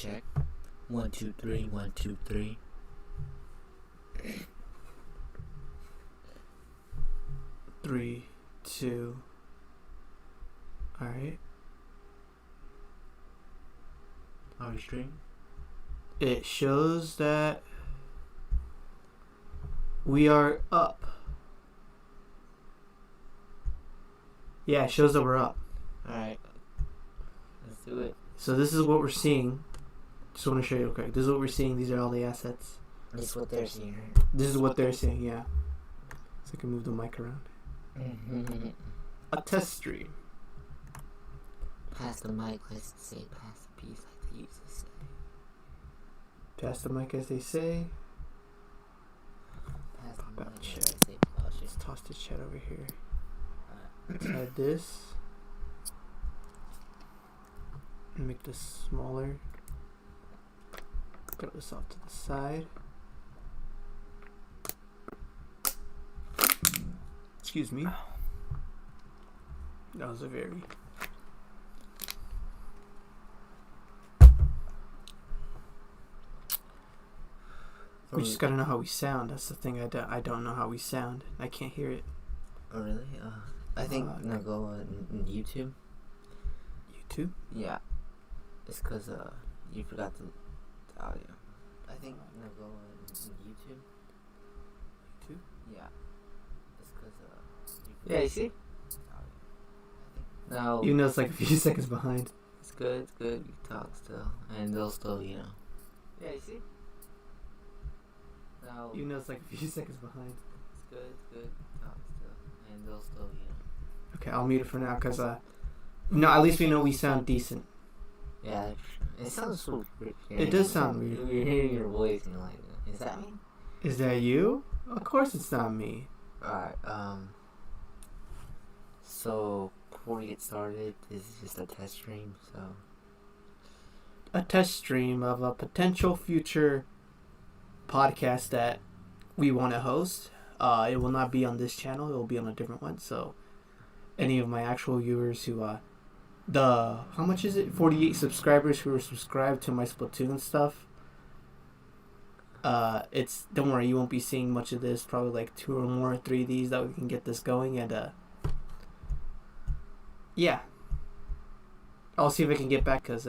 check. 1, 2, 3, 1, 2, 3. 3, 2. Alright. Are we streaming? It shows that we are up. Yeah, it shows that we're up. Alright. Let's do it. So this is what we're seeing. Just want to show you real quick. This is what we're seeing. These are all the assets. This is what they're seeing, right? This is what they're seeing, yeah. So I can move the mic around. A test stream. Pass the mic, let's say pass the piece like they used to say. Pass the mic as they say. Pass the About mic, chat. let's say about Let's toss the chat over here. Let's add this. Make this smaller. Get this off to the side. Excuse me. That was a very... We just gotta know how we sound. That's the thing. I don't know how we sound. I can't hear it. Oh, really? I think go on YouTube. YouTube? Yeah. It's because you forgot the audio. I think go on YouTube. YouTube? Yeah. It's because yeah, you see? No. Even though it's like a few seconds behind. It's good. You talk still, and they'll still, Yeah, you see? No. Even though it's like a few seconds behind. It's good. Talk still, and they'll still, Okay, I'll mute it for now because no, at least we know we sound decent. Yeah, it sounds so weird. It does sound weird. You're hearing your voice and you're like, is that me? Is that you? Of course it's not me. Alright, so before we get started, this is just a test stream, so. A test stream of a potential future podcast that we want to host. It will not be on this channel. It will be on a different one. So any of my actual viewers who how much is it? 48 subscribers who are subscribed to my Splatoon stuff. Don't worry, you won't be seeing much of this. Probably like 2 or more, 3 of these that we can get this going. And yeah, I'll see if I can get back because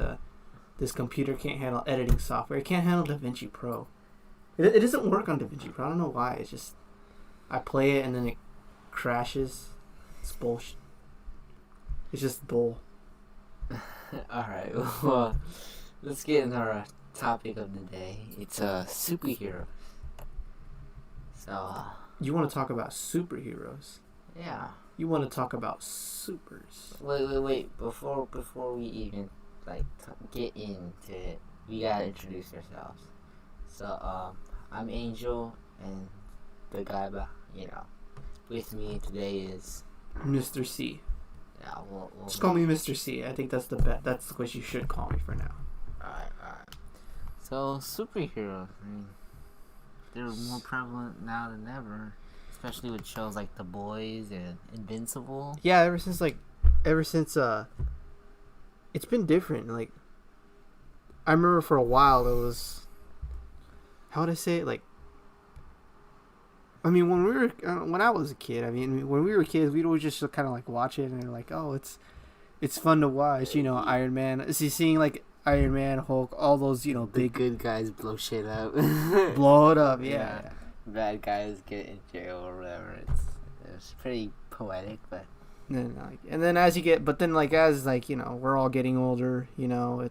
this computer can't handle editing software. It can't handle DaVinci Pro. It doesn't work on DaVinci Pro. I don't know why. It's just I play it and then it crashes. It's bullshit. It's just bull. Alright, well, let's get into our topic of the day. It's a superhero. So, You want to talk about superheroes? yeah. You want to talk about supers? Wait. Before we even get into it, we gotta introduce ourselves. So, I'm Angel, and the guy, with me today is Mr. C. Yeah, we'll Just call me Mr. C. I think that's the best. That's what you should call me for now. Alright. So, superheroes, I mean, they're more prevalent now than ever, especially with shows like The Boys and Invincible. Yeah, ever since it's been different. Like, I remember for a while it was, how would I say it? Like, I mean, when I was a kid, when we were kids, we'd always just kind of like watch it and like, oh, it's fun to watch. Iron Man. Seeing like Iron Man, Hulk, all those The big good guys blow shit up. blow it up. Yeah. Bad guys get in jail or whatever. It's pretty poetic, but. And then as we're all getting older, we're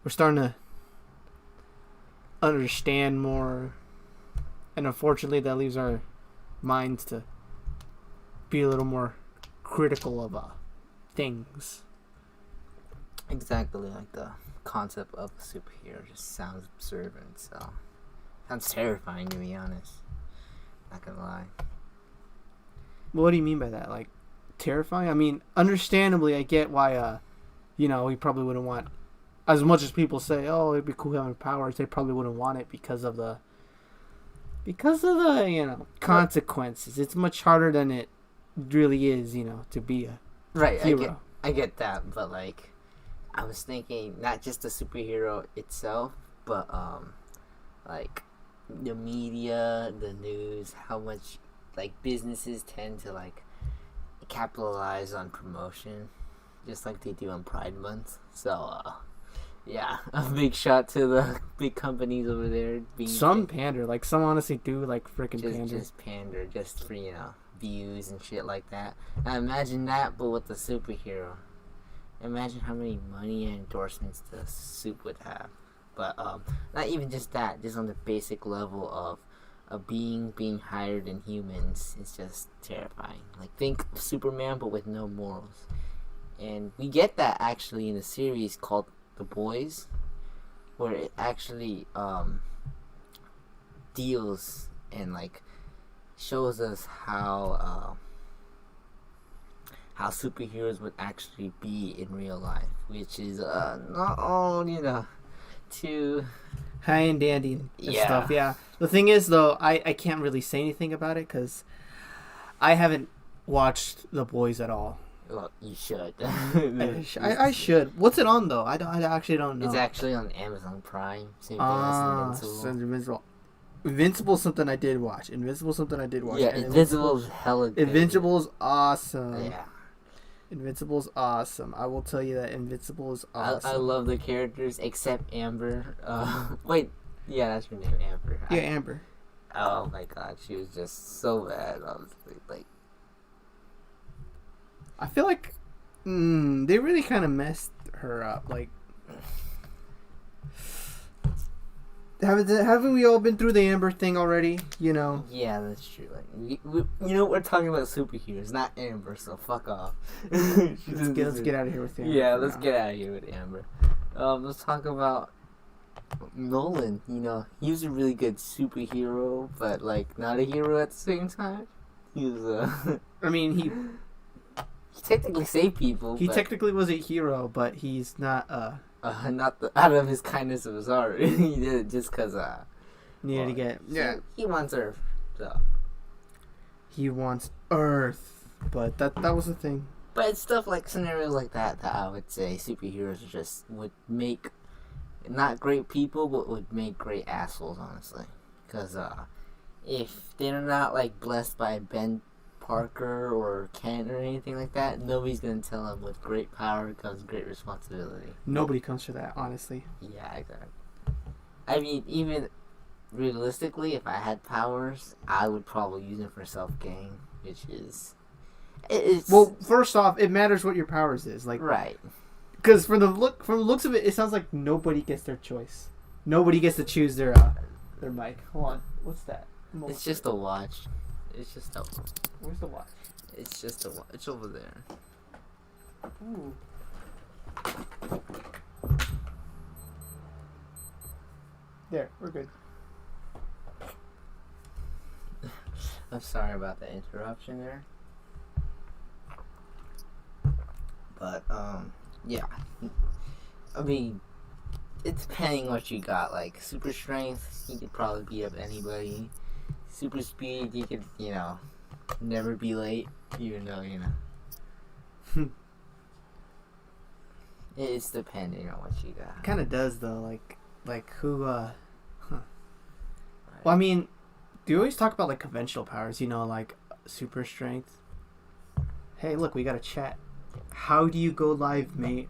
starting to understand more, and unfortunately that leaves our minds to be a little more critical of things. Exactly, like the concept of a superhero just sounds absurd in itself. Sounds terrifying, to be honest. Not gonna lie. What do you mean by that? Like, terrifying? I mean, understandably, I get why, we probably wouldn't want, as much as people say, oh, it'd be cool having powers, they probably wouldn't want it because of the consequences. It's much harder than it really is, to be a right, hero. I get that, but I was thinking not just the superhero itself, but like the media, the news, how much like businesses tend to like capitalize on promotion, just like they do on Pride Month. So yeah, a big shot to the big companies over there. Some pander, like some honestly do like freaking pander. Just pander, just for views and shit like that. Now imagine that, but with the superhero. Imagine how many money and endorsements the soup would have. But not even just that, just on the basic level of a being being higher than humans is just terrifying. Like, think of Superman, but with no morals. And we get that actually in a series called The Boys, where it actually deals and like shows us how superheroes would actually be in real life, which is not all too high and dandy and stuff. Yeah. The thing is, though, I can't really say anything about it because I haven't watched The Boys at all. Well, you should. I should. What's it on though? I actually don't know. It's actually on Amazon Prime. Same thing as Invincible. Invincible's something I did watch. Yeah, Invincible's hella good. Invincible's awesome. Yeah. Invincible's awesome. I will tell you that Invincible is awesome. I love the characters except Amber. Wait, yeah, that's her name, Amber. Yeah, Amber. Oh my god, she was just so bad. Honestly, like, I feel like they really kind of messed her up. Like, haven't we all been through the Amber thing already? Yeah, that's true. Like, we're talking about superheroes, not Amber. So fuck off. Let's get out of here with Amber. Yeah, let's get out of here with Amber. Let's talk about Nolan. He was a really good superhero, but like not a hero at the same time. He was I mean, he technically saved people. He technically was a hero, but he's not not out of his kindness of his heart. He did it just because needed to get. Yeah. He wants Earth. So. He wants Earth, but that was the thing. But it's stuff like scenarios like that I would say superheroes would make not great people, but would make great assholes, honestly. Because if they're not like blessed by Ben Parker or Kent or anything like that, nobody's gonna tell them with great power comes great responsibility. Nobody comes to that, honestly. Yeah, exactly. I mean, even realistically, if I had powers, I would probably use them for self-gain, which is... Well, first off, it matters what your powers is. Like, right. Because from the looks of it, it sounds like nobody gets their choice. Nobody gets to choose their mic. Hold on. What's that? It's just a watch. Where's the watch? It's just a watch. It's over there. Ooh. There, we're good. I'm sorry about the interruption there. But, yeah. I mean, it's depending what you got. Like, super strength, you could probably beat up anybody. Super speed, you could, never be late, even though, It's depending on what you got. It kind of does, though. Like who, Right. Well, I mean, do you always talk about, like, conventional powers, like super strength? Hey, look, we got a chat. How do you go live, mate?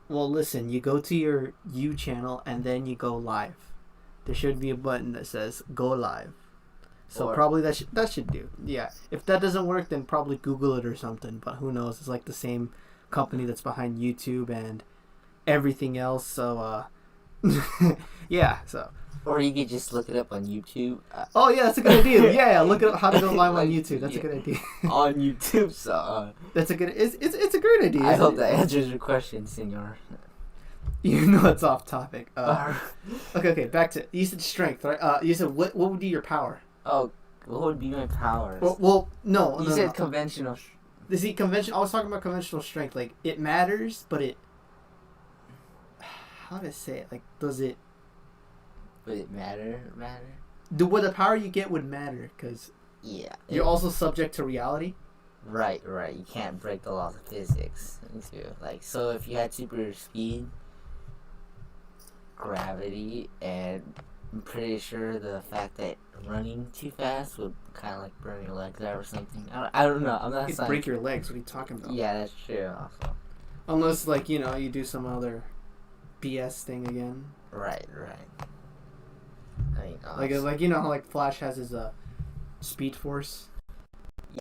Well, listen, you go to your U channel and then you go live. There should be a button that says go live. So probably that should do. Yeah. If that doesn't work, then probably Google it or something. But who knows? It's like the same company that's behind YouTube and everything else. So, yeah. So. Or you could just look it up on YouTube. Oh yeah, that's a good idea. Yeah, look up how to go live on YouTube. That's a good idea. On YouTube, so. That's a good. It's a great idea. I hope that answers your question, Senor. You know it's off topic. Okay. Back to you said strength, right? You said what would be your power? Oh, what would be my powers? Well, no. You said conventional. See, conventional. I was talking about conventional strength. Like, it matters, but it. How to say it? Like, does it? Would it matter? The power you get would matter because. Yeah. You're also subject to reality. Right, right. You can't break the laws of physics into like so if you had super speed, gravity, and I'm pretty sure the fact that running too fast would kind of like burn your legs out or something. I don't know. I'm not It'd saying. break your legs. What are you talking about? Yeah, that's true. Also. Unless, like, you know, you do some other BS thing again. Right, right. I mean, Like you know how like Flash has his Speed Force.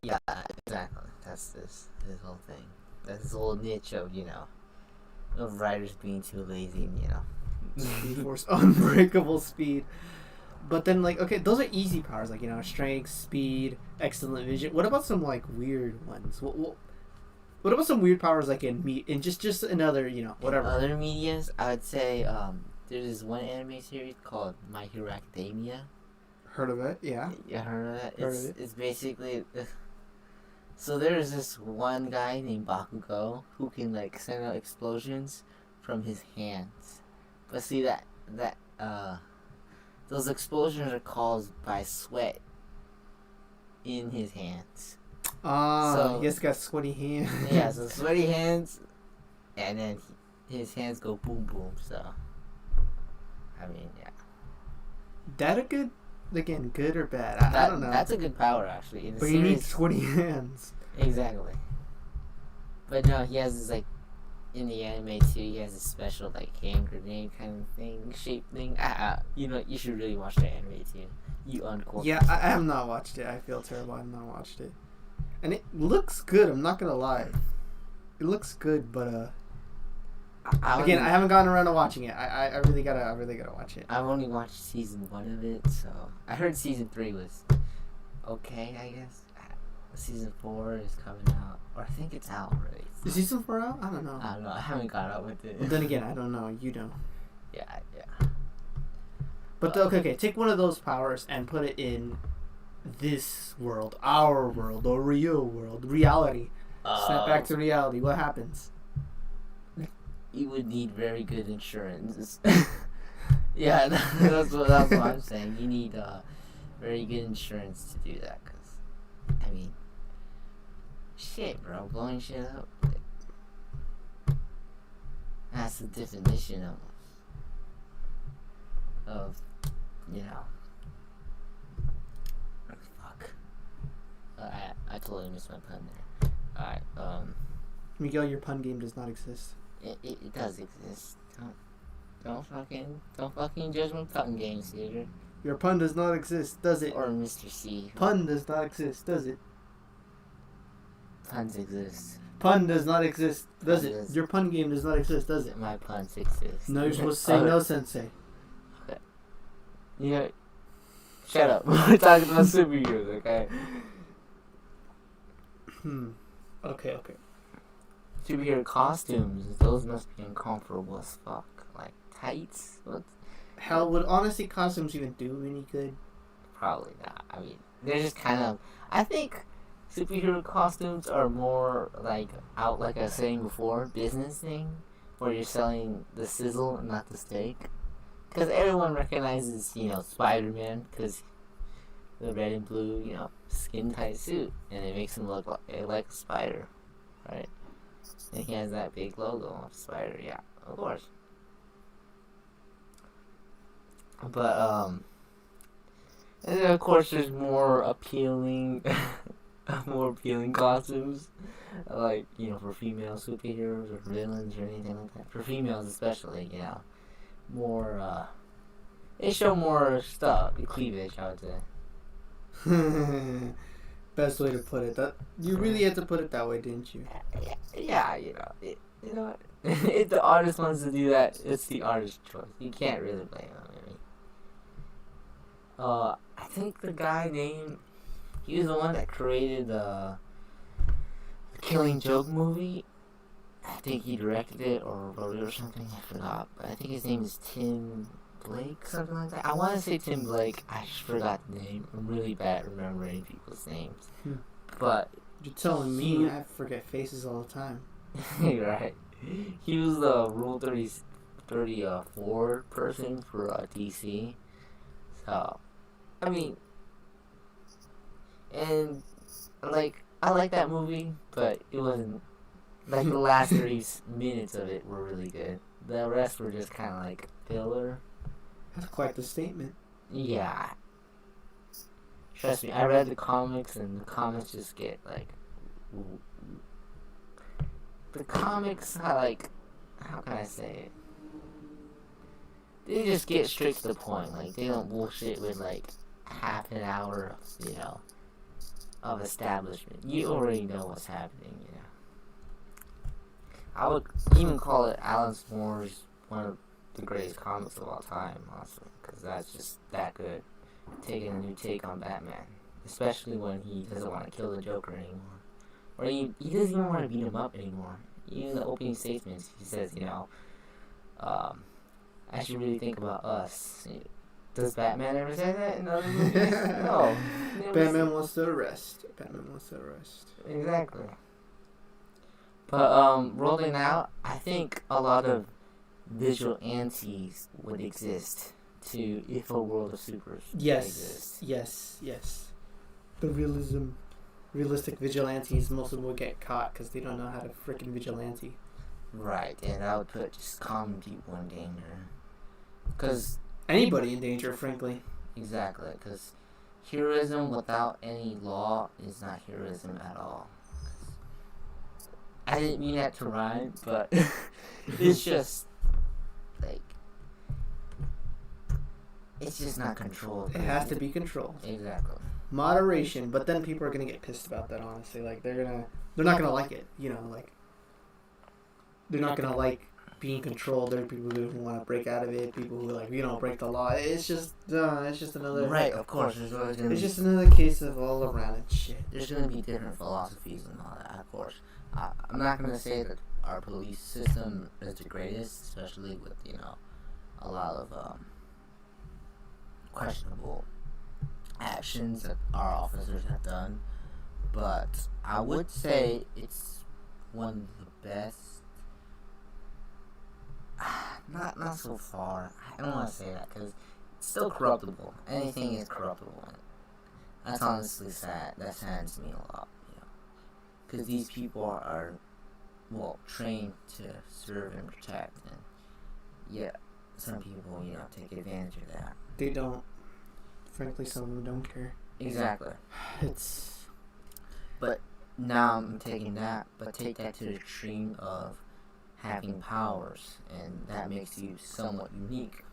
yeah, exactly. That's this whole thing. That's his whole niche of writers being too lazy, and, Speed Force, unbreakable speed. But then, like, okay, those are easy powers, like, you know, strength, speed, excellent vision. What about some like weird ones? What about some weird powers like in just another, you know, whatever. In other medias, I would say there's this one anime series called My Hero Academia. Heard of it? Yeah. You heard of that? Heard of it. It's basically so there's this one guy named Bakugo who can like send out explosions from his hands. But see that those explosions are caused by sweat in his hands. So, he just got sweaty hands. Yeah, so sweaty hands, and then his hands go boom boom. So, I mean, yeah. That a good, again, good or bad? I don't know. That's a good power actually. But you need sweaty hands. Exactly. But no, he has this like in the anime too. He has a special like hand grenade kind of thing, shaped thing. You know, you should really watch the anime too. You uncork. Yeah, I have not watched it. I feel terrible. I have not watched it, and it looks good. I'm not gonna lie, it looks good, but again, I haven't gotten around to watching it. I really gotta watch it. I've only watched season 1 of it, so I heard season 3 was okay. I guess season 4 is coming out, or I think it's out already. Is season 4 out? I don't know. I don't know. I haven't got up with it. But then again, I don't know. You don't. Yeah. But okay, take one of those powers and put it in this world, our world, or real world, reality. Snap back to reality. What happens? You would need very good insurance. Yeah, that's what I'm saying. You need very good insurance to do that, cause I mean, shit, bro, blowing shit up. That's the definition of you know. Fuck. I totally missed my pun there. Alright, Miguel, your pun game does not exist. It does exist. Don't fucking judge my pun games, Theater. Your pun does not exist, does it? Or Mr. C. Pun does not exist, does it? Puns exist. Pun does not exist, does Pun it? does. Your pun game does not exist, does it? My puns exist. No, you're supposed to say no, sensei. Okay. Yeah. Shut up. We're talking about superheroes, okay? Okay. Superhero costumes, those must be uncomfortable as fuck. Like tights? What? Hell, would honestly costumes even do any good? Probably not. I mean, they're just kind of. I think superhero costumes are more like out, like I was saying before, business thing, where you're selling the sizzle and not the steak. Because everyone recognizes, Spider-Man, because the red and blue, skin tight suit, and it makes him look like a spider, right? And he has that big logo of spider, yeah, of course. But and then of course there's more appealing costumes, like for female superheroes or villains or anything like that. For females especially, more they show more stuff, cleavage, I would say. Best way to put it. That you really had to put it that way, didn't you? Yeah, if the artist wants to do that, it's the artist's choice. You can't really blame them. I think the guy he was the one that created the Killing Joke movie. I think he directed it or wrote it or something. I forgot, but I think his name is Tim Blake, something like that. I want to say Tim Blake. I just forgot the name. I'm really bad at remembering people's names. But you're telling me I forget faces all the time. Right. He was the Rule 34 person for DC. So, I mean, and like I like that movie, but it wasn't like the last 30 minutes of it were really good. The rest were just kind of like filler. That's quite the statement. Yeah. Trust me, I read the comics, and the comics just get like. The comics, how can I say it? They just get straight to the point. Like, they don't bullshit with like half an hour, of establishment. You already know what's happening, I would even call it Alan Moore's one of the greatest comics of all time, honestly, because that's just that good. Taking a new take on Batman, especially when he doesn't want to kill the Joker anymore, or he doesn't even want to beat him up anymore. Even the opening statements, he says, I should really think about us. Does Batman ever say that in other movies? No. Batman wants to arrest. Exactly. But rolling out, I think a lot of vigilantes would exist to if a world of supers exists. Yes. The realistic vigilantes, most of them will get caught because they don't know how to freaking vigilante. Right, and that would put just common people in danger. Because anybody in danger, frankly. Exactly, because heroism without any law is not heroism at all. I didn't mean that to rhyme, but it's just like it's just not controlled. It has to be controlled. Exactly. Moderation, but then people are gonna get pissed about that. Honestly, like they're not gonna like it. Like they're not gonna like being controlled. There are people who want to break out of it. People who break the law. It's just another. Right, of course. It's just another case of all around and shit. There's gonna be different philosophies and all that, of course. I'm not gonna say that our police system is the greatest, especially with a lot of questionable actions that our officers have done. But I would say it's one of the best. Not so far. I don't want to say that because it's still corruptible. Anything is corruptible. That's honestly sad. That saddens me a lot. Because these people are trained to serve and protect, and yet some people, take advantage of that. They don't. Frankly, some of them don't care. Exactly. But now I'm taking that, but take that to the extreme of having powers, and that makes you somewhat unique.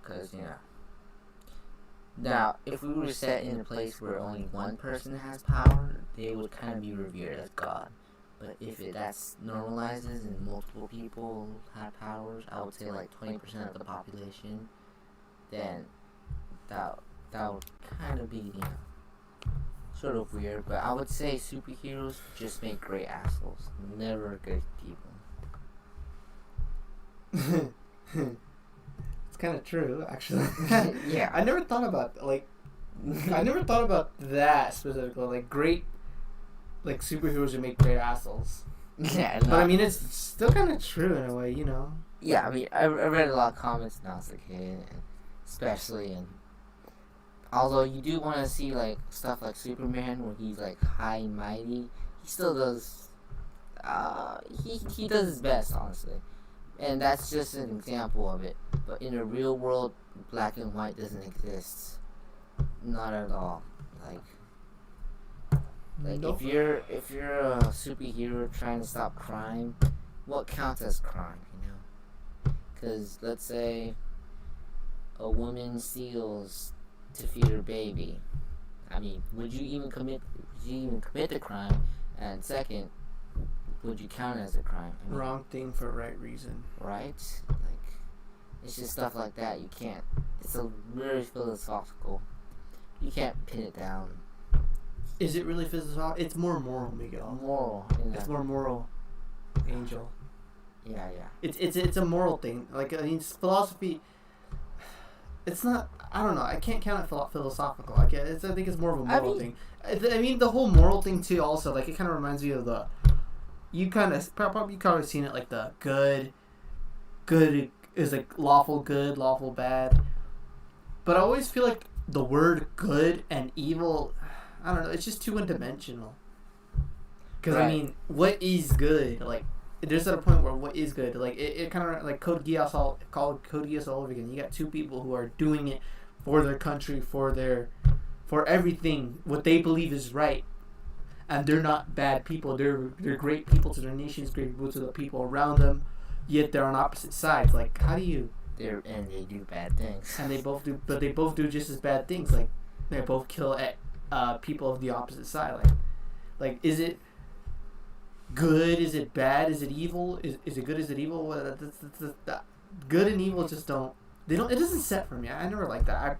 Because, now, if we were set in a place where only one person has power, they would kind of be revered as God. But if that's normalizes and multiple people have powers, I would say like 20% of the population, then that would kind of be, sort of weird. But I would say superheroes just make great assholes, never good people. It's kind of true, actually. Yeah. I never thought about that specifically. Like superheroes who make great assholes. Yeah. But I mean, it's still kind of true in a way, Yeah, I mean, I read a lot of comics when I was a kid, and especially although you do want to see like stuff like Superman where he's like high and mighty, he still does. He does his best, honestly. And that's just an example of it. But in the real world, black and white doesn't exist. Not at all. Nope. if you're a superhero trying to stop crime, what counts as crime? Because let's say a woman steals to feed her baby. I mean, would you even commit the crime? And second, would you count it as a crime? I mean, wrong thing for right reason. Right? It's just stuff like that. You can't. It's a very philosophical. You can't pin it down. Is it really philosophical? It's more moral, Miguel. Moral. It's more moral, Angel. Yeah. It's a moral thing. Philosophy. It's not. I don't know. I can't count it philosophical. I think it's more of a moral thing. I mean, the whole moral thing too. Also, it kind of reminds me of the. You probably seen it like the good is like lawful good, lawful bad. But I always feel like the word good and evil, I don't know, it's just too one-dimensional. Because I mean, what is good? Like, there's at a point where what is good? Like, it kind of like Code Geass all over again. You got two people who are doing it for their country, for everything what they believe is right, and they're not bad people. They're great people to their nations, great people to the people around them. Yet they're on opposite sides. Like, how do you? And they do bad things. And they both do just as bad things. Like, they both kill people of the opposite side. Like, is it good? Is it bad? Is it evil? Is it good? Is it evil? Good and evil just don't. They don't. It doesn't set for me. I never like that.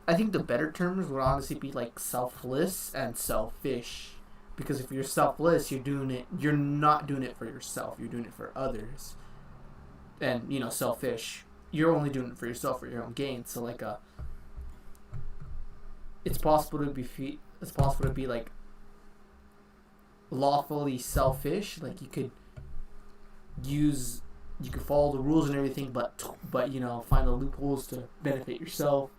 I think the better terms would honestly be like selfless and selfish. Because if you're selfless, you're not doing it for yourself. You're doing it for others. And selfish, you're only doing it for yourself, for your own gain. So like it's possible to be like lawfully selfish. Like you could follow the rules and everything, but find the loopholes to benefit yourself.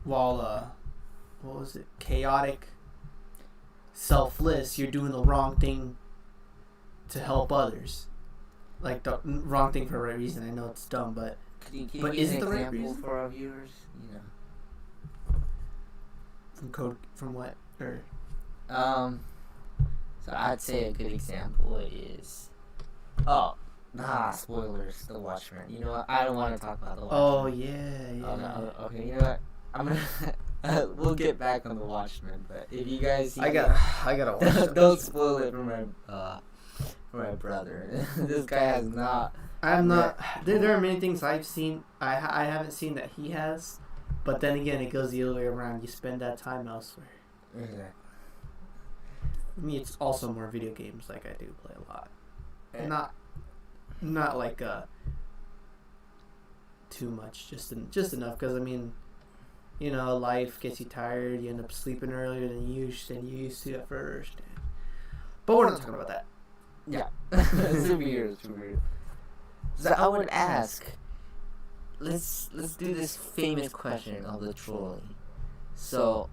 While what was it? Chaotic, selfless. You're doing the wrong thing to help others. Like the wrong thing for the right reason. I know it's dumb, but is it the right reason for our viewers? From what or? So I'd say a good example is, spoilers. The Watchmen. You know what? I don't want to talk about the Watchmen. Oh yeah. Oh, no, okay, you know what? I'm gonna. We'll get back on the Watchmen, but if you guys, I gotta watch. Don't spoil it for my brother. This guy has not. I'm not. There are many things I've seen. I haven't seen that he has, but then again, it goes the other way around. You spend that time elsewhere. Exactly. For me, it's also more video games. Like I do play a lot, and not like too much. Just enough. Because I mean, life gets you tired. You end up sleeping earlier than you used to at first. But we're not talking about that. Yeah. Superheroes. So I would ask, let's do this famous question of the trolley. So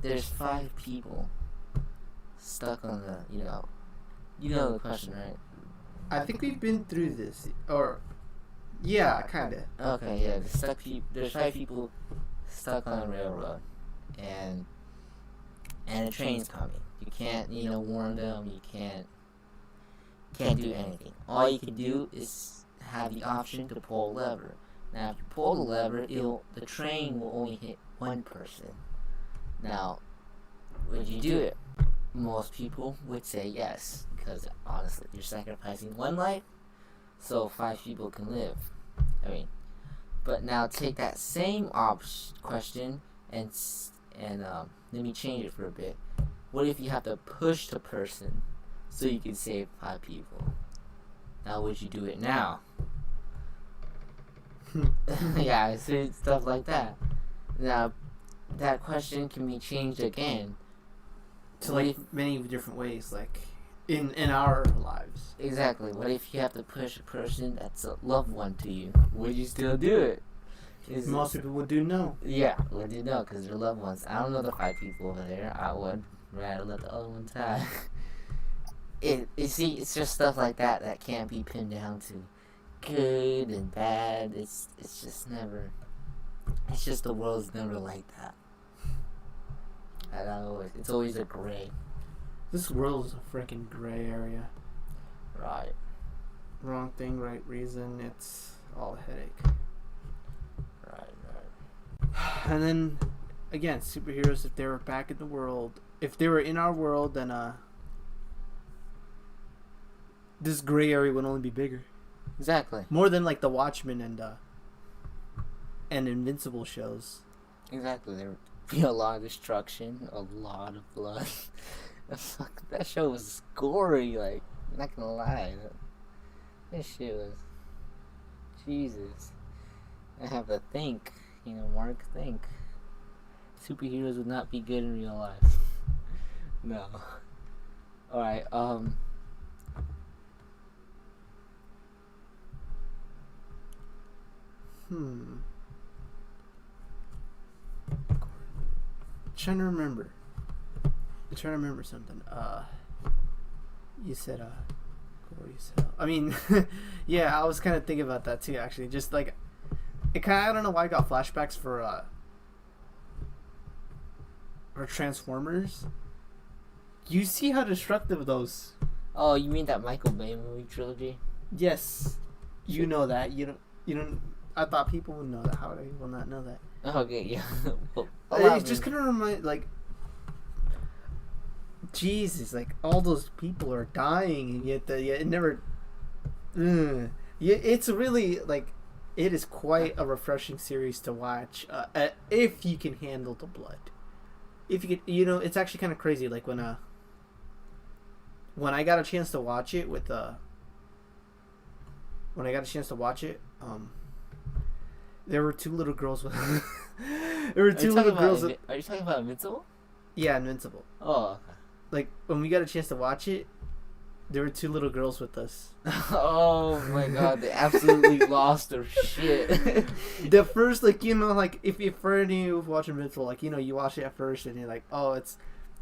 there's 5 people stuck on the, you know the question, right? I think we've been through this, or yeah, kind of. Okay, yeah. There's 5 people stuck on a railroad, and a train's coming. You can't, warn them. You can't do anything. All you can do is have the option to pull a lever. Now, if you pull the lever, the train will only hit one person. Now, would you do it? Most people would say yes, because honestly, you're sacrificing one life, so 5 people can live. But now take that same question and let me change it for a bit. What if you have to push the person so you can save 5 people? Now, would you do it now? Yeah, so stuff like that. Now, that question can be changed again to many different ways, like in our lives. Exactly. What if you have to push a person that's a loved one to you? Would you still do it? Most people would do no. Yeah, would do no, because they're loved ones. I don't know the 5 people over there. I would rather let the other one die. It's just stuff like that can't be pinned down to good and bad. It's just never. It's just the world's never like that. It's always a gray. This world is a freaking gray area. Right. Wrong thing, right reason. It's all a headache. Right. And then, again, superheroes, if they were back in the world, if they were in our world, then this gray area would only be bigger. Exactly. More than like the Watchmen and Invincible shows. Exactly. There would be a lot of destruction, a lot of blood. That show was gory, like, I'm not gonna lie. That shit was... Jesus. I have to think. Mark, think. Superheroes would not be good in real life. No. Alright, Trying to remember. I'm trying to remember something. You said gory as hell. I mean, yeah, I was kind of thinking about that too. Actually, just like it kind of, I don't know why I got flashbacks for Transformers. You see how destructive those? Oh, you mean that Michael Bay movie trilogy? Yes, you know that. You don't. I thought people would know that. How would I will not know that? Okay, yeah. Well, It's just kind of remind like. Jesus, like all those people are dying, and yet it never. Yeah, it's really like, it is quite a refreshing series to watch if you can handle the blood. If you can, it's actually kind of crazy. Like when I got a chance to watch it there were two little girls with. There were two little girls. Are you talking about Invincible? Yeah, Invincible. Oh. Like when we got a chance to watch it, there were two little girls with us. Oh my god, they absolutely lost their shit. The first, like, like if for any of you watch Invincible, like, you watch it at first and you're like, oh, it's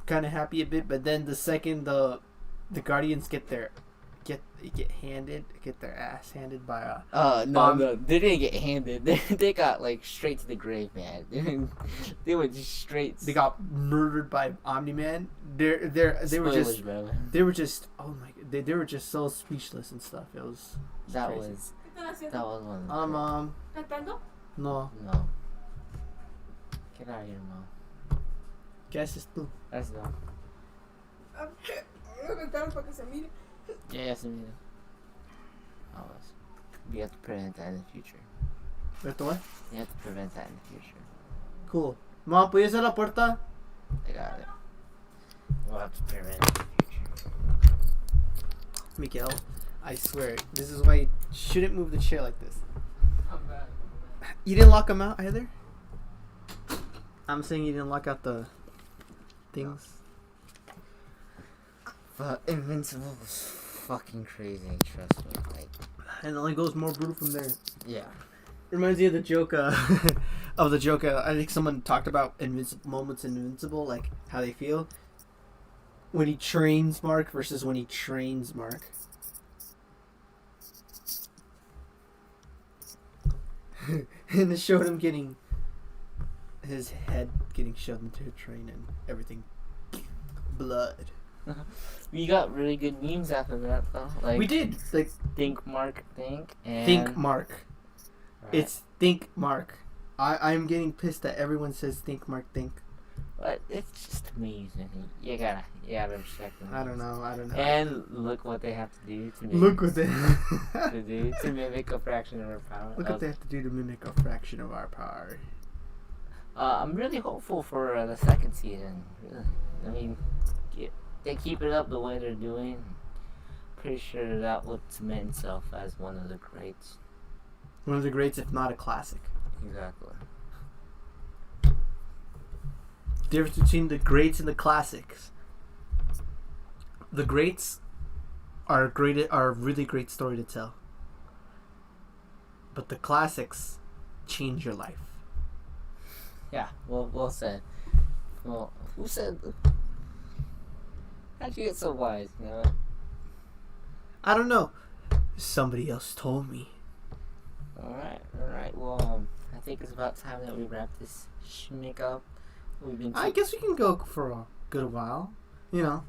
kind of happy a bit, but then the second the Guardians get their ass handed by no, they didn't get handed. They got like straight to the grave, man. They went just straight. They got murdered by Omni-Man. They were just bro. They were just, oh my god, they were just so speechless and stuff. It was that crazy. was one. No. No. Get out of here, Mom. ¿Qué haces tú? That's no. Yeah, sí, mira. We have to prevent that in the future. ¿Esto what? You have to prevent that in the future. Cool. Mom, ¿puedes cerrar la puerta? I got it. We'll have to prevent it in the future. Miguel, I swear, this is why you shouldn't move the chair like this. You didn't lock them out either? I'm saying you didn't lock out the things. But Invincible was fucking crazy, trust me. Like, and it only goes more brutal from there. Yeah. Reminds me of the joke, I think someone talked about moments in Invincible, like how they feel when he trains Mark versus when he trains Mark. And it showed him getting his head getting shoved into a train and everything, blood. We got really good memes after that, though. Like, we did. Like, Think Mark Think and Think Mark. Right. It's Think Mark. I'm getting pissed that everyone says Think Mark Think. But it's just amazing. You gotta respect them. I don't know. And look what they have to do to mimic. Look what they to mimic a fraction of our power. Look what they have to do to mimic a fraction of our power. I'm really hopeful for the second season. Really, I mean, they keep it up the way they're doing. Pretty sure that would cement itself as one of the greats. One of the greats, if not a classic. Exactly. Difference between the greats and the classics. The greats are a really great story to tell. But the classics change your life. Yeah, well said. Well, who said? How'd you get so wise? You know? I don't know. Somebody else told me. All right. Well, I think it's about time that we wrap this schmick up. I guess we can go for a good while. I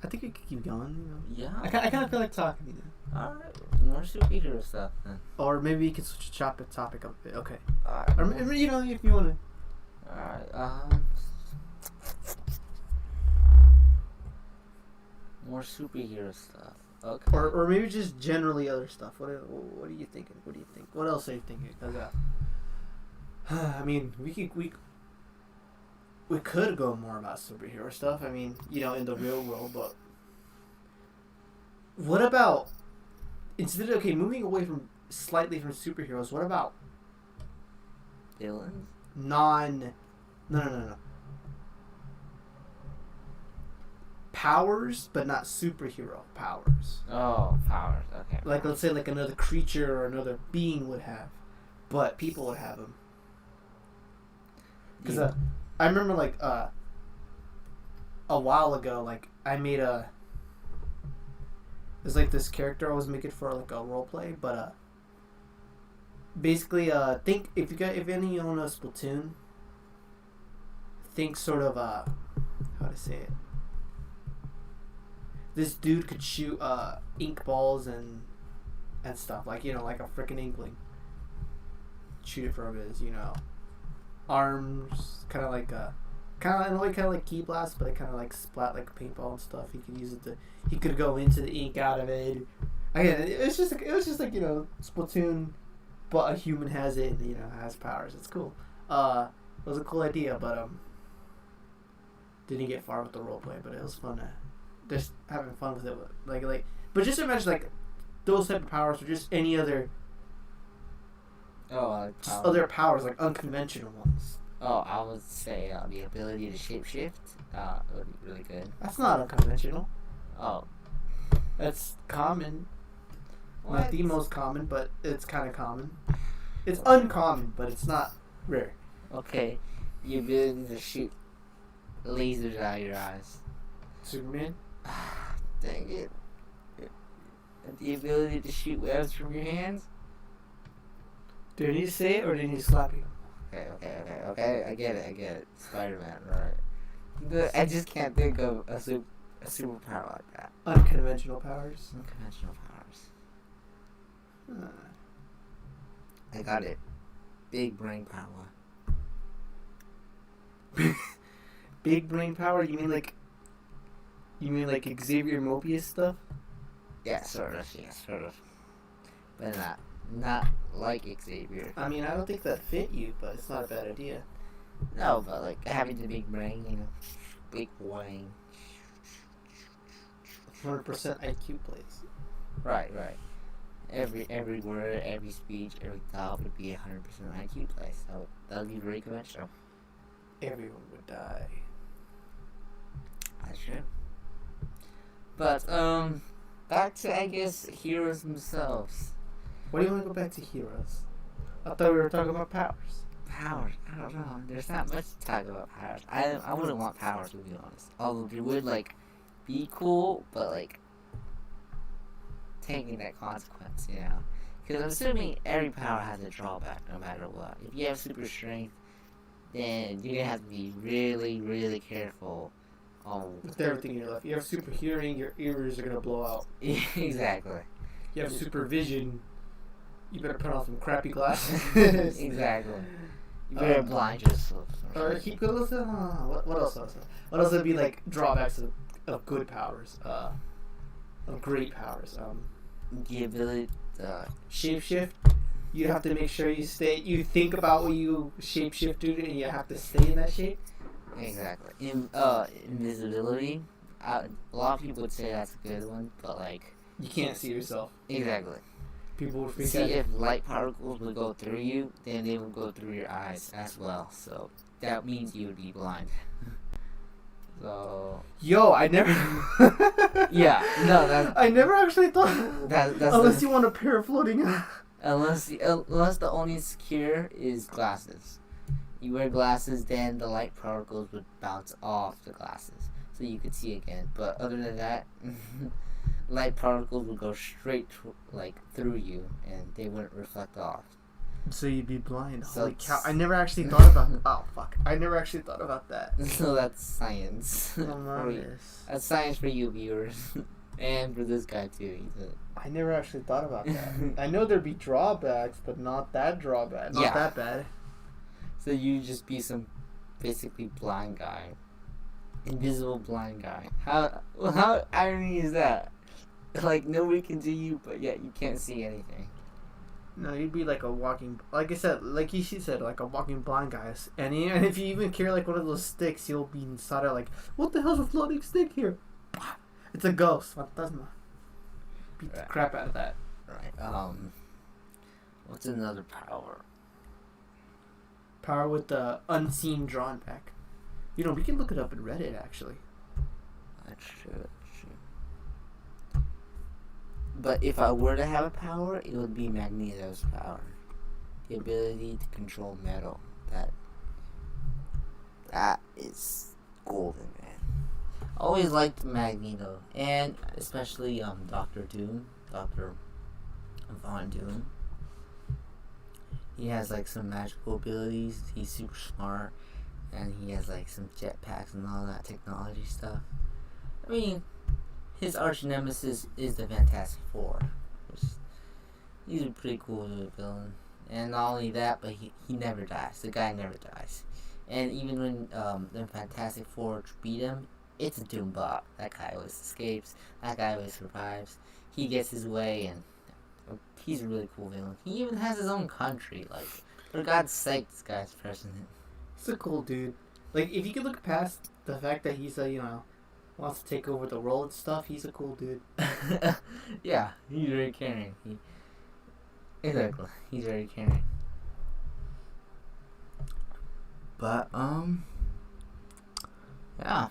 think we could keep going. Yeah. I kind of feel like talking. Alright, more superhero stuff then. Or maybe you can switch the topic up a bit. Okay. Alright. Or if you want to. Alright. More superhero stuff. Okay. Or maybe just generally other stuff. What are you thinking? What else are you thinking? Cause, I mean, we could go more about superhero stuff. I mean, in the real world, but what about instead of moving slightly from superheroes? What about villains? No. Powers, but not superhero powers. Oh, powers. Okay. Like, let's say, like another creature or another being would have, but people would have them. Because I remember, like, a while ago, like I made a. There's like this character I was making for like a role play, but basically think if any of you own a Splatoon, think sort of how to say it. This dude could shoot ink balls and stuff, like like a freaking inkling. Shoot it from his arms, kind of like key blast, but it kind of like splat like a paintball and stuff. He could use it to. He could go into the ink out of it. Again, it was just like Splatoon, but a human has it. And, has powers. It's cool. It was a cool idea, but didn't get far with the role play. But it was fun to just having fun with it. Like, but just imagine like those type of powers or just any other. Other powers, like unconventional ones. Oh, I would say the ability to shapeshift would be really good. That's not unconventional. Oh. That's common. What? Not the most common, but it's kind of common. It's uncommon, but it's not rare. Okay. The ability to shoot lasers out of your eyes. Superman? Dang it. The ability to shoot webs from your hands? Do you need to say it or do you need to slap you? Okay. I get it. Spider-Man, right? I just can't think of a superpower like that. Unconventional powers? Unconventional powers. I got it. Big brain power. Big brain power? You mean like Xavier Mobius stuff? Yeah, sort of. But not like Xavier. I mean, I don't think that fit you, but it's not a bad idea. No, but like having the big brain, big brain. 100% IQ plays. Right. Every word, every speech, every thought would be 100% IQ play. So that would be very conventional. Everyone would die. That's true. But back to I guess heroes themselves. Why do you want to go back to heroes? I thought we were talking about powers. Powers? I don't know. There's not much to talk about powers. I wouldn't want powers, to be honest. Although they would, be cool, but, taking that consequence, Because I'm assuming every power has a drawback, no matter what. If you have super strength, then you're going to have to be really, really careful with everything in your life. You have super hearing, your ears are going to blow out. Exactly. You have super vision. You better put on some crappy glasses. Exactly. You better blind yourself. Or keep good. What else? What else would be drawbacks of good powers? Of great powers. The ability shapeshift. You have to make sure you think about what you shapeshift to, and you have to stay in that shape. Exactly. Invisibility. A lot of people would say that's a good one, but you can't see yourself. Exactly. People would freak See, out. if light particles would go through you, then they would go through your eyes as well. So that means you would be blind. So. Yo, I never. Yeah, no, I never actually thought. That's unless you want a pair of floating eyes. Unless the only secure is glasses. You wear glasses, then the light particles would bounce off the glasses, so you could see again. But other than that. Light particles would go straight through you, and they wouldn't reflect off. So you'd be blind. So Holy cow! I never actually thought about. Oh fuck! I never actually thought about that. So that's science. Oh, that's science for you viewers, and for this guy too. I never actually thought about that. I know there'd be drawbacks, but not that drawback. Not that bad. So you just be some basically blind guy, invisible blind guy. How irony is that? Nobody can see you, but yet you can't see anything. No, you'd be like a walking, like I said, like she said, like a walking blind guy. And if you even carry one of those sticks, you'll be inside of what the hell's a floating stick here? It's a ghost. Fantasma. Beat the crap out of that. Right. What's another power? Power with the unseen drawn back. We can look it up in Reddit, actually. That's true. But if I were to have a power, it would be Magneto's power. The ability to control metal. That is golden, man. Always liked Magneto, and especially Doctor Doom, Doctor Von Doom. He has like some magical abilities. He's super smart, and he has like some jetpacks and all that technology stuff. I mean, his arch nemesis is the Fantastic Four, which he's a pretty cool villain. And not only that, but he never dies. The guy never dies. And even when the Fantastic Four beat him, it's a Doom bot. That guy always escapes. That guy always survives. He gets his way, and he's a really cool villain. He even has his own country. Like, for God's sake, this guy's president. He's a cool dude. Like, if you could look past the fact that he's wants to take over the world and stuff, he's a cool dude. Yeah, he's very caring. Exactly, he's very caring. But yeah.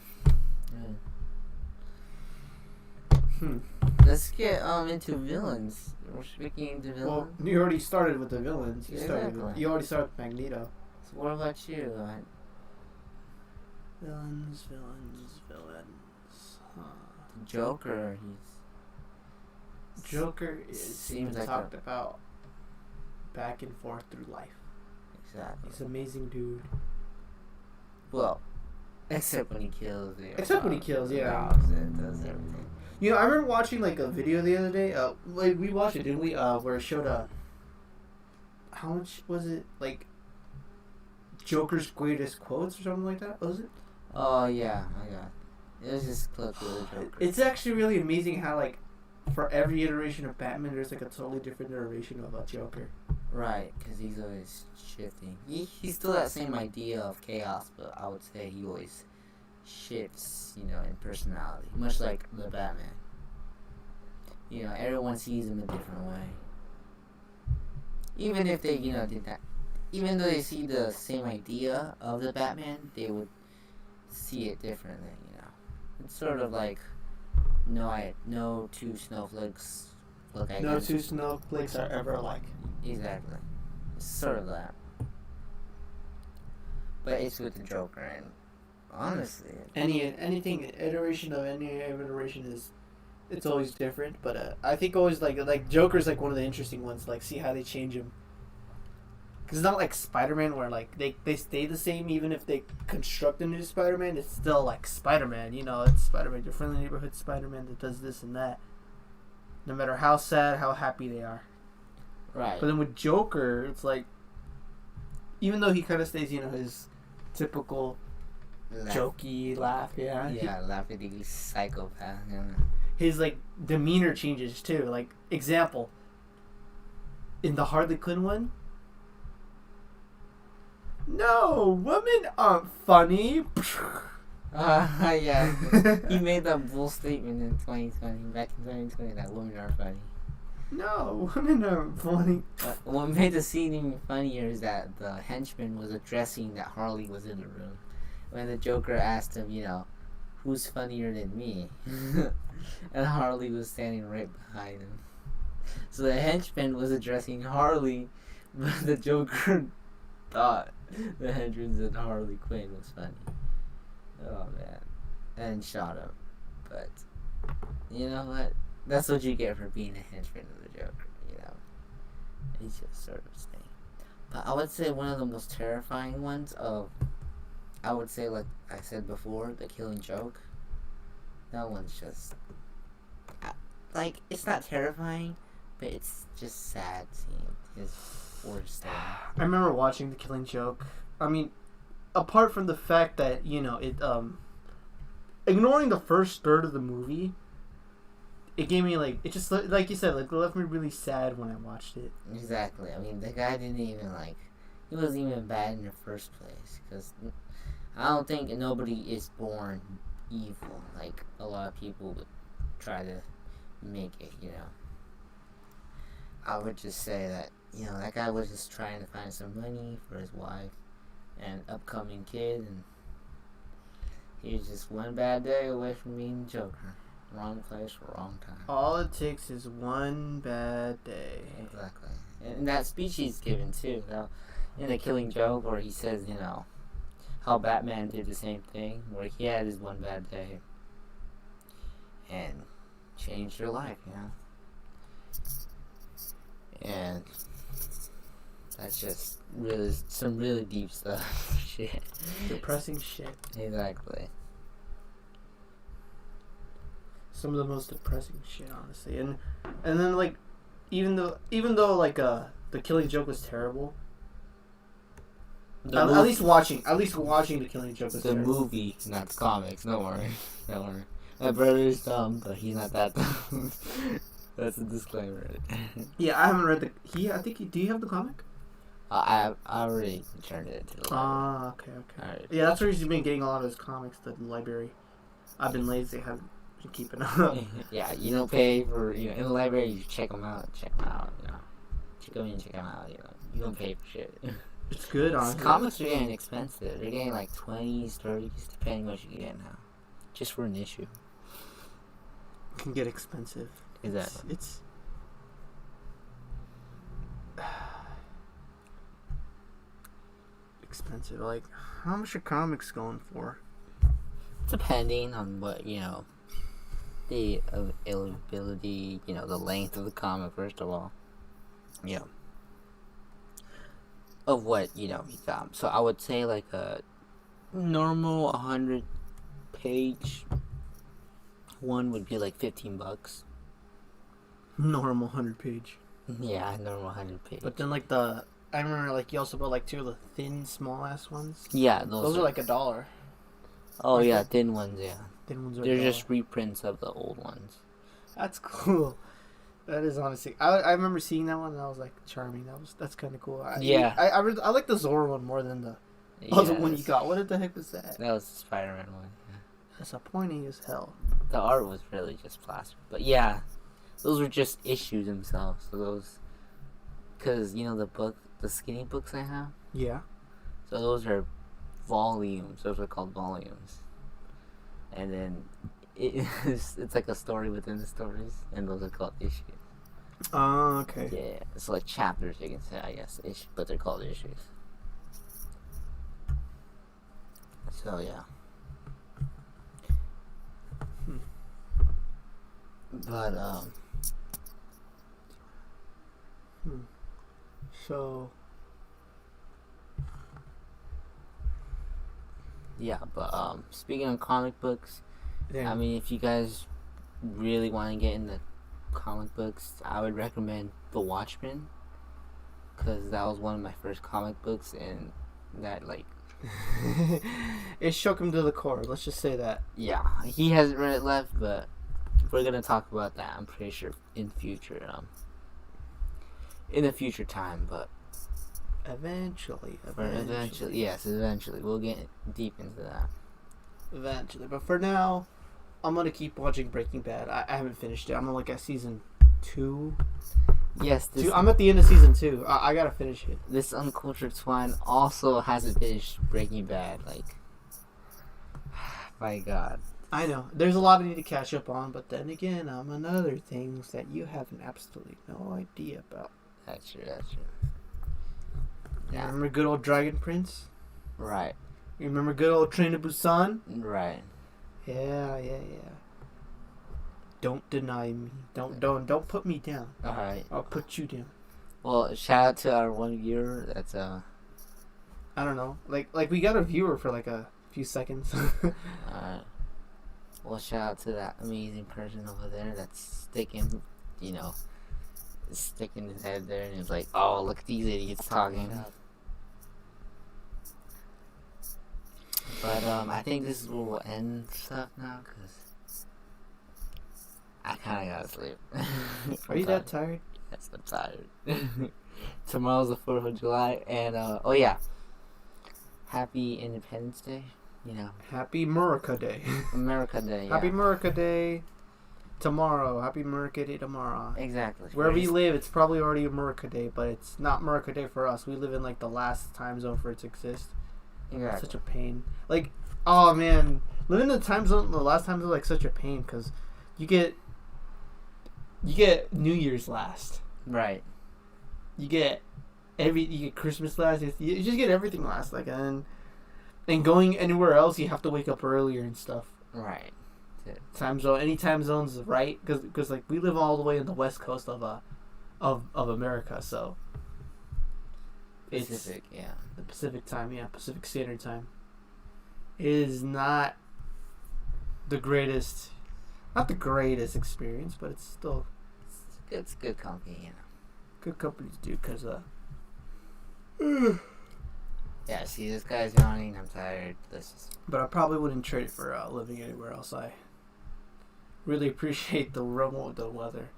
Let's get into villains. We're speaking into villains. Well, you already started with the villains. You Exactly. You already started with Magneto. So what about you? Villains. Huh. The Joker. Joker seems like talked about back and forth through life. Exactly. He's an amazing dude. Well, except when he kills. Except when he kills, yeah. And does everything. You know, I remember watching like a video the other day. Like we watched it, didn't we? Where it showed how much was it? Like Joker's greatest quotes or something like that. Was it? Oh yeah, I got it. It was just clip of the Joker. It's actually really amazing how like for every iteration of Batman, there's like a totally different iteration of a Joker. Right, because he's always shifting. He's still that same idea of chaos, but I would say he always shifts, in personality, much like the Batman. Everyone sees him a different way. Even if they, did that, even though they see the same idea of the Batman, they would see it differently. It's sort of like no two snowflakes look identical. No two snowflakes are ever alike. Exactly. It's sort of that. But it's with the Joker, and honestly, anything iteration of any iteration it's always different. But I think always like Joker's like one of the interesting ones. Like see how they change him. Because it's not like Spider-Man where like they stay the same even if they construct a new Spider-Man. It's still like Spider-Man. It's Spider-Man, your friendly neighborhood Spider-Man that does this and that. No matter how sad, how happy they are. right. But then with Joker, it's like, even though he kind of stays, his typical jokey laugh, yeah. Yeah, laughing psychopath. His like demeanor changes too. Like example, in the Harley Quinn one. No, women aren't funny. Yeah. He made that bull statement in 2020. Back in 2020, that women are funny. No, women aren't funny. What made the scene even funnier is that the henchman was addressing that Harley was in the room. When the Joker asked him, who's funnier than me? And Harley was standing right behind him. So the henchman was addressing Harley, but the Joker thought the henchman said Harley Quinn was funny. Oh man. And shot him. But, you know what? That's what you get for being a henchman of the Joker, He's just sort of staying. But I would say one of the most terrifying ones I would say, like I said before, the Killing Joke. That one's just, like, it's not terrifying, but it's just sad seeing his worst thing. I remember watching The Killing Joke. I mean, apart from the fact that, it, ignoring the first third of the movie, it gave me, like, it just, like you said, like, it left me really sad when I watched it. Exactly. I mean, the guy didn't even, he wasn't even bad in the first place, because I don't think nobody is born evil, like a lot of people would try to make it, I would just say that, that guy was just trying to find some money for his wife and upcoming kid, and he was just one bad day away from being Joker. Wrong place, wrong time. All it takes is one bad day. Exactly. And that speech he's given, too, in The Killing Joke, where he says, how Batman did the same thing, where he had his one bad day. and change their life, you know. And that's just really some really deep stuff. Shit. Depressing shit. Exactly. Some of the most depressing shit, honestly. And then like, even though like the Killing Joke was terrible. At least watching the Killing Joke was the terrible. movie, not the comics. Don't worry. Don't worry. My brother is dumb, but he's not that dumb. That's a disclaimer. Yeah, I haven't read do you have the comic? I already returned it to the library. Ah, okay. Alright. Yeah, that's where he's been getting a lot of his comics, the library. I've been lazy, haven't been keeping up. Yeah, you don't pay for, in the library, you check them out, Check them out, check them out, You don't pay for shit. It's good, honestly. Comics are getting expensive. They're getting like 20s, 30s, depending what you get now. Just for an issue. It can get expensive. Exactly. It's expensive. Like, how much are comics going for? Depending on what, the availability, the length of the comic, first of all. Of what, you got. So I would say like a normal 100-page one would be like $15. Normal 100-page. Yeah, normal 100-page. But then like I remember like you also bought like 2 of the thin, small ass ones. Yeah, those are like $1. Oh yeah, thin ones. Yeah, thin ones are. They're just reprints of the old ones. That's cool. That is honestly. I remember seeing that one and I was like charming. That's kind of cool. I like the Zora one more than the other one you got. What the heck was that? That was the Spider-Man one. Yeah. Disappointing as hell. The art was really just plaster, but yeah, those were just issues themselves. So those, because the skinny books I have. Yeah. So those are volumes. Those are called volumes. And then it's like a story within the stories, and those are called issues. Oh, okay. Yeah, it's like chapters, you can say, I guess, but they're called issues. So yeah. But So. Yeah, but speaking of comic books, Yeah. I mean, if you guys really want to get into comic books, I would recommend The Watchmen, because that was one of my first comic books, and that, like... It shook him to the core, let's just say that. Yeah, he hasn't read it left, but we're going to talk about that, I'm pretty sure, in a future time, but... Eventually. Yes, eventually. We'll get deep into that. Eventually. But for now, I'm going to keep watching Breaking Bad. I haven't finished it. I'm on like at season 2. Yes. I'm at the end of season 2. I got to finish it. This Uncultured Swine also hasn't finished Breaking Bad. Like, my God. I know. There's a lot I need to catch up on, but then again, I'm on other things that you have absolutely no idea about. That's true. Yeah. Remember good old Dragon Prince? Right. You remember good old Train to Busan? Right. Yeah. Don't deny me. Don't put me down. Alright. I'll put you down. Well, shout out to our one viewer. That's I don't know. Like we got a viewer for like a few seconds. Alright. Well, shout out to that amazing person over there that's sticking his head there, and he's like, oh, look at these idiots talking. But I think this is where we'll end stuff now, because I kind of gotta sleep. Are you that tired? Yes, I'm tired. Tomorrow's the 4th of July, and oh yeah, happy Independence Day. Happy America Day. America Day. Yeah. Happy America Day. Tomorrow. Happy America Day tomorrow. Exactly. Wherever you live, it's probably already America Day, but it's not America Day for us. We live in like the last time zone for it to exist. Exactly. It's such a pain. Like, oh man, living in the last time zone is like such a pain, because you get New Year's last. Right. You get Christmas last. You just get everything last. Like, and going anywhere else, you have to wake up earlier and stuff. Right. Time zone, any time zone's right, because like we live all the way in the west coast of America, so Pacific, yeah. The Pacific time, yeah, Pacific Standard Time is not the greatest, not the greatest experience, but it's still It's good company, you know. good company to do, because Yeah, see, this guy's yawning. I'm tired. Let's just. but I probably wouldn't trade it for living anywhere else. I really appreciate the weather.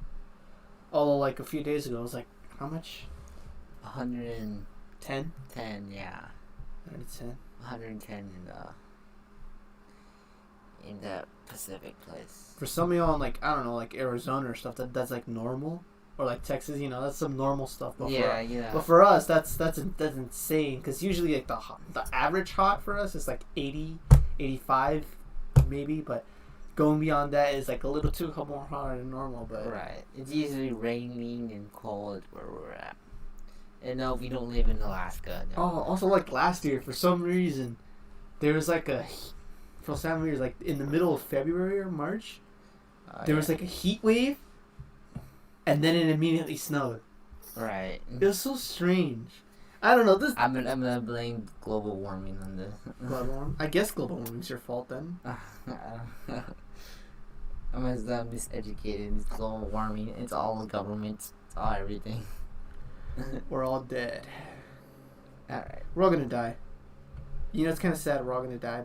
Although, like a few days ago, it was like, how much? 110, 10? yeah. 110. 110 in the Pacific place. For some of y'all in, like, I don't know, like Arizona or stuff, that's like normal. Or like Texas, you know, that's some normal stuff. But But for us, that's insane. Because usually, like, the average hot for us is like 80, 85 maybe. But going beyond that is like a little too more hotter than normal. But Right. It's usually raining and cold where we're at. And no, we don't live in Alaska. No. Oh, also, like last year, for some reason, there was like for some reason, like in the middle of February or March, there was like a heat wave, and then it immediately snowed. Right. It was so strange. I don't know. I'm gonna blame global warming on this. Global warming? I guess global warming's your fault then. I'm miseducated. It's global warming. It's all the government. It's all everything. We're all dead. Alright. We're all gonna die. You know, it's kind of sad we're all gonna die,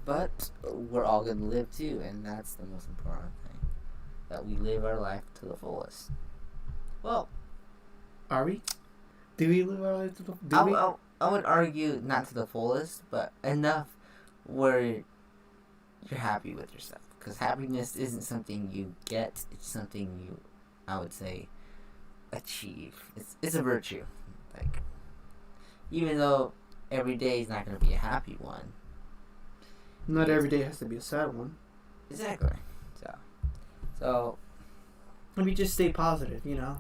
but we're all gonna live too, and that's the most important thing. That we live our life to the fullest. Well, are we? Do we live our life to the fullest? I would argue not to the fullest, but enough where you're happy with yourself. Because happiness isn't something you get; it's something you, I would say, achieve. It's a virtue. Like, even though every day is not going to be a happy one. Not every day has to be a sad one. Exactly. So maybe just stay positive, you know.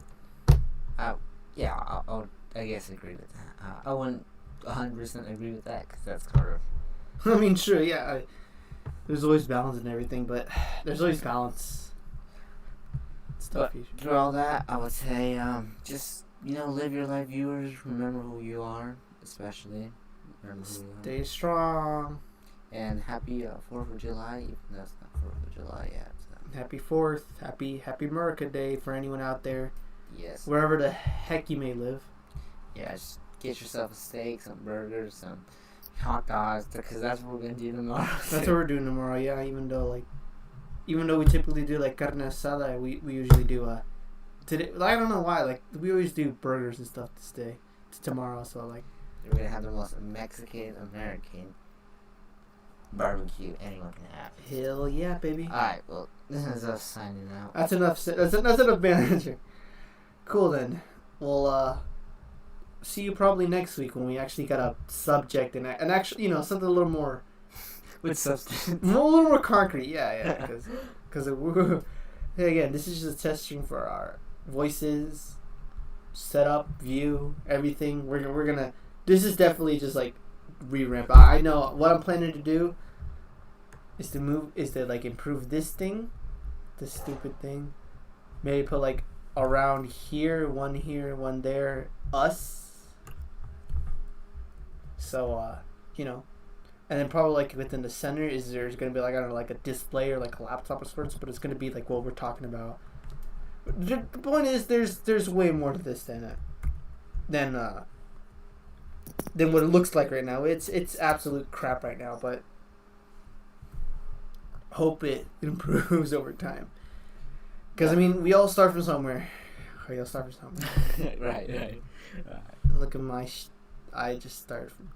Yeah, I guess agree with that. I wouldn't 100% agree with that because that's sort of. I mean, sure, yeah. There's always balance and everything, but there's always balance. But through all that, I would say, just, live your life, viewers. Remember who you are, especially. Remember who you are. Stay strong. And happy 4th of July, even though that's not 4th of July yet. So. Happy 4th. Happy America Day for anyone out there. Yes. Wherever the heck you may live. Yeah, just get yourself a steak, some burgers, some hot dogs, because that's what we're going to do tomorrow. That's what we're doing tomorrow, yeah, even though we typically do like carne asada, we usually do today. I don't know why. Like we always do burgers and stuff tomorrow. So like we're gonna have the most Mexican American barbecue anyone can have. Hell yeah, baby! All right, well this is us signing out. That's enough. That's enough banter. Cool then. We'll see you probably next week when we actually got a subject and actually something a little more. With substance. A little more concrete, yeah, because again, this is just a test stream for our voices, setup, view, everything. We're gonna. This is definitely just like re-ramp. I know what I'm planning to do is to like improve this stupid thing. Maybe put like around here, one there, us. So And then probably like within the center there's gonna be like, I don't know, like a display or like a laptop of sorts, but it's gonna be like what we're talking about. The point is there's way more to this than what it looks like right now. It's absolute crap right now, but hope it improves over time. Because I mean, we all start from somewhere. We all start from somewhere. Right. Look at my. I just started from.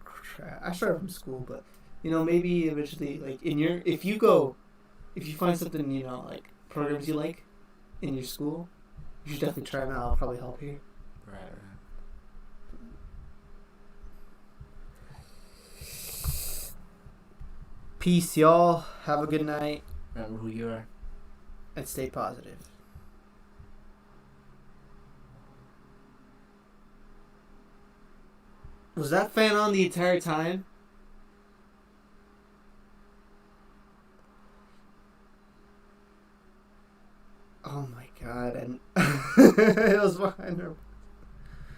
I started from school, but. Maybe eventually, like if you find something, like programs you like in your school, you should definitely try them out. I'll probably help you. Right. Peace, y'all. Have a good night. Remember who you are. And stay positive. Was that fan on the entire time? It was behind her.